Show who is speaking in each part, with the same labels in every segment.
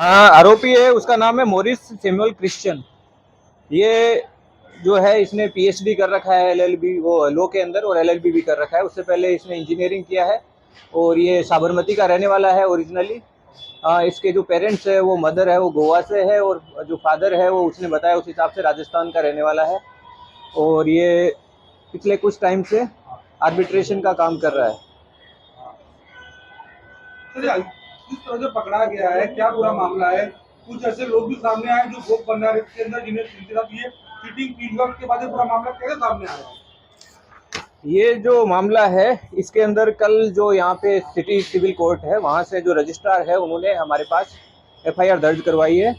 Speaker 1: आरोपी है, उसका नाम है मॉरिस सैमुअल क्रिश्चियन। ये जो है इसने पीएचडी कर रखा है एलएलबी वो लॉ के अंदर, और एलएलबी भी कर रखा है। उससे पहले इसने इंजीनियरिंग किया है और ये साबरमती का रहने वाला है ओरिजिनली। इसके जो पेरेंट्स है, वो मदर है वो गोवा से है, और जो फादर है वो उसने बताया उस हिसाब से राजस्थान का रहने वाला है। और ये पिछले कुछ टाइम से आर्बिट्रेशन का काम कर रहा है।
Speaker 2: सर, किस तरह से पकड़ा गया है, क्या पूरा मामला है? कुछ ऐसे लोग भी सामने आए जो भोग भंडारे के अंदर जिन्हें ये चीटिंग फील्ड वर्क के बाद ये पूरा मामला कैसे सामने आया है?
Speaker 1: ये जो मामला है इसके अंदर कल जो यहाँ पे सिटी सिविल कोर्ट है वहाँ से जो रजिस्ट्रार है उन्होंने हमारे पास एफआईआर दर्ज करवाई है।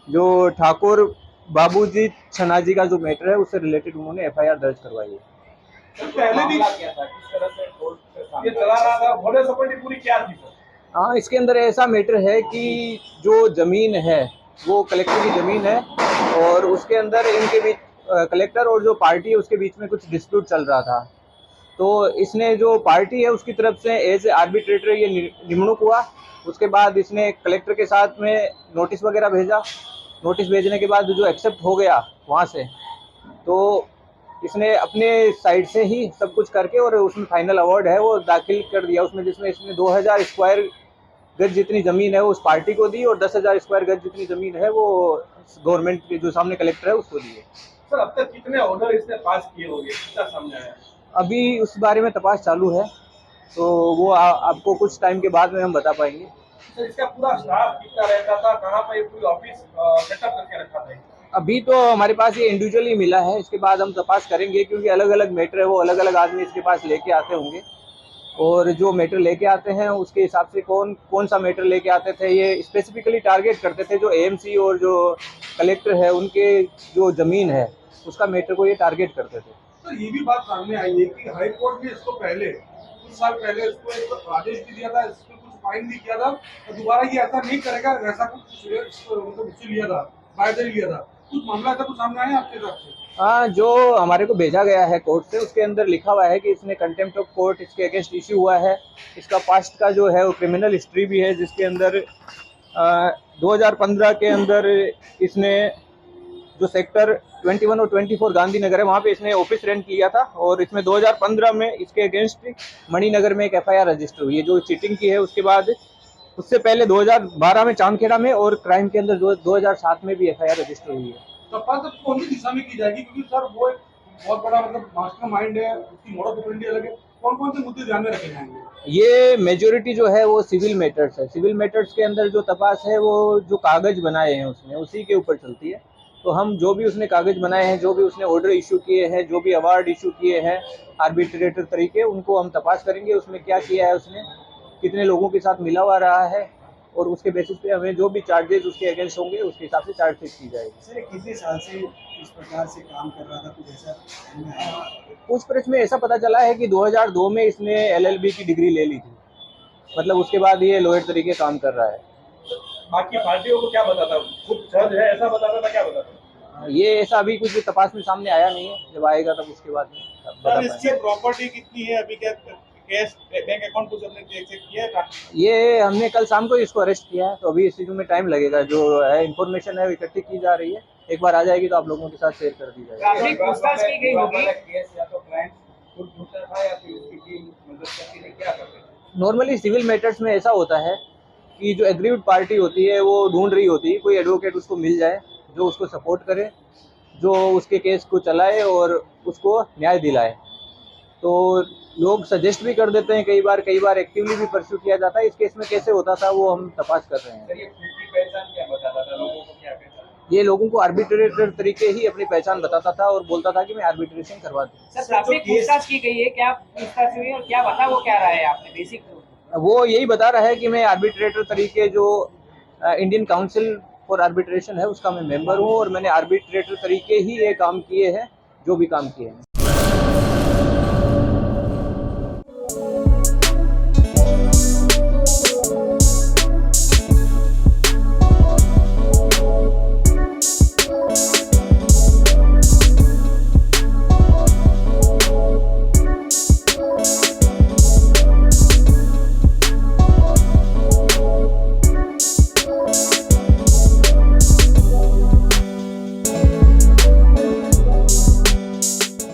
Speaker 1: जो ठाकुर बाबूजी छनाजी का जो मैटर है उससे रिलेटेड उन्होंने एफआईआर दर्ज करवाई है।
Speaker 2: तो पहले भी क्या था, किस तरह से कोर्ट ये चला रहा था, होने सपोर्ट पूरी क्या थी सर?
Speaker 1: हाँ, इसके अंदर ऐसा मैटर है कि जो ज़मीन है वो कलेक्टर की ज़मीन है, और उसके अंदर इनके बीच कलेक्टर और जो पार्टी है उसके बीच में कुछ डिस्प्यूट चल रहा था। तो इसने जो पार्टी है उसकी तरफ से एज ए आर्बिट्रेटर ये निमणूक हुआ। उसके बाद इसने कलेक्टर के साथ में नोटिस वगैरह भेजा। नोटिस भेजने के बाद जो एक्सेप्ट हो गया वहाँ से, तो इसने अपने साइड से ही सब कुछ करके और उसमें फाइनल अवार्ड है वो दाखिल कर दिया उसमें, जिसमें इसने 2000 स्क्वायर गज जितनी ज़मीन है वो उस पार्टी को दी, और 10,000 स्क्वायर गज जितनी ज़मीन है वो गवर्नमेंट के जो सामने कलेक्टर है उसको दी है।
Speaker 2: सर, अब तक कितने ऑर्डर इसने पास किए होंगे, कितना सामने आया?
Speaker 1: अभी उस बारे में तपास चालू है, तो वो आपको कुछ टाइम के बाद में हम बता पाएंगे।
Speaker 2: सर, इसका पूरा स्टाफ कितना रहता था, कहाँ पर पूरी ऑफिस सेटअप करके रखा था?
Speaker 1: अभी तो हमारे पास ये इंडिविजुअली मिला है, इसके बाद हम तपास करेंगे क्योंकि अलग अलग मैटर है वो अलग अलग आदमी इसके पास लेके आते होंगे, और जो मैटर लेके आते हैं उसके हिसाब से कौन कौन सा मैटर लेके आते थे ये स्पेसिफिकली टारगेट करते थे। जो एएमसी और जो कलेक्टर है उनके जो ज़मीन है उसका मैटर को ये टारगेट करते थे।
Speaker 2: तो ये भी बात सामने आई है कि हाई कोर्ट ने इसको पहले कुछ साल पहले इसको एक आदेश भी दिया था, इसको कुछ फाइन भी किया था और दोबारा ये ऐसा नहीं करेगा, वैसा कुछ मतलब उससे लिया था, फायदा लिया था। कुछ मामला ऐसा कुछ सामने आया आपके हिसाब से?
Speaker 1: हाँ, जो हमारे को भेजा गया है कोर्ट से उसके अंदर लिखा हुआ है कि इसने कंटेम्प्ट ऑफ कोर्ट इसके अगेंस्ट इश्यू हुआ है। इसका पास्ट का जो है वो क्रिमिनल हिस्ट्री भी है, जिसके अंदर 2015 के अंदर इसने जो सेक्टर 21 और 24 गांधीनगर है वहाँ पे इसने ऑफिस रेंट लिया था, और इसमें 2015 में इसके अगेंस्ट मणिनगर में एक एफआईआर रजिस्टर हुई है जो चीटिंग की है। उसके बाद उससे पहले 2012 में चांदखेड़ा में, और क्राइम के अंदर 2007 में भी एफआईआर रजिस्टर हुई है।
Speaker 2: तपास अब कौन सी दिशा में की जाएगी, क्योंकि सर वो एक बहुत बड़ा मतलब मास्टर माइंड है, उसकी मोडस ऑपरेंडी अलग है। कौन कौन से मुद्दे ध्यान में रखे जाएंगे?
Speaker 1: ये मेजोरिटी जो है वो सिविल मैटर्स है। सिविल मैटर्स के अंदर जो तपास है वो जो कागज बनाए हैं उसने उसी के ऊपर चलती है। तो हम जो भी उसने कागज बनाए हैं, जो भी उसने ऑर्डर इशू किए हैं, जो भी अवार्ड इशू किए हैं आर्बिट्रेटर तरीके, उनको हम तपास करेंगे उसमें क्या किया है उसने, कितने लोगों के साथ मिला हुआ रहा है, और उसके बेसिस पे हमें जो भी चार्जेस उसके अगेंस्ट होंगे उसके हिसाब से चार्जशीट की जाएगी।
Speaker 3: सर, कितने साल से इस प्रकार से काम कर रहा था, कुछ ऐसा?
Speaker 1: पूछपरछ में ऐसा पता चला है कि 2002 में इसने एलएलबी की डिग्री ले ली थी, मतलब उसके बाद ये लॉयर तरीके काम कर रहा है।
Speaker 2: बाकी पार्टियों को क्या बताता, खुद जज है ऐसा बताता था, क्या बताता?
Speaker 1: ये ऐसा अभी कुछ तपास में सामने आया नहीं है, जब आएगा तब उसके बाद में बता
Speaker 2: सर,
Speaker 1: पाएंगे।
Speaker 2: इसकी प्रॉपर्टी कितनी है अभी, क्या कैश बैंक अकाउंट कुछ हमने चेक किया है?
Speaker 1: ये हमने कल शाम को इसको अरेस्ट किया है, तो अभी इस चीज़ में टाइम लगेगा। जो है इन्फॉर्मेशन है वो इकट्ठी की जा रही है, एक बार आ जाएगी तो आप लोगों के साथ शेयर कर दी जाएगी।
Speaker 4: काफी पूछताछ की गई होगी।
Speaker 2: केस या तो क्लाइंट खुद ढूंढता था या फिर उसकी टीम मदद करती थी, क्या करते थे?
Speaker 1: नॉर्मली सिविल मैटर्स में ऐसा होता है कि जो एग्रीव्ड पार्टी होती है वो ढूंढ रही होती है कोई एडवोकेट उसको मिल जाए जो उसको सपोर्ट करे, जो उसके केस को चलाए और उसको न्याय दिलाए। तो लोग सजेस्ट भी कर देते हैं, कई बार एक्टिवली भी परस्यू किया जाता है। इस केस में कैसे होता था वो हम तपास कर रहे हैं।
Speaker 2: सर, ये खुद की पहचान क्या बताता था लोगों को, क्या पहचान?
Speaker 1: ये लोगों को आर्बिट्रेटर तरीके ही अपनी पहचान बताता था और बोलता था कि मैं आर्बिट्रेशन करवा दूँ।
Speaker 4: सर, प्राथमिक पूछताछ की गई है, क्या पूछताछ हुई और क्या बता, वो क्या रहा है आपने बेसिक?
Speaker 1: वो यही बता रहा है कि मैं आर्बिट्रेटर तरीके जो इंडियन काउंसिल फॉर आर्बिट्रेशन है उसका मैं मेंबर हूँ, और मैंने आर्बिट्रेटर तरीके ही ये काम किए हैं जो भी काम किए हैं।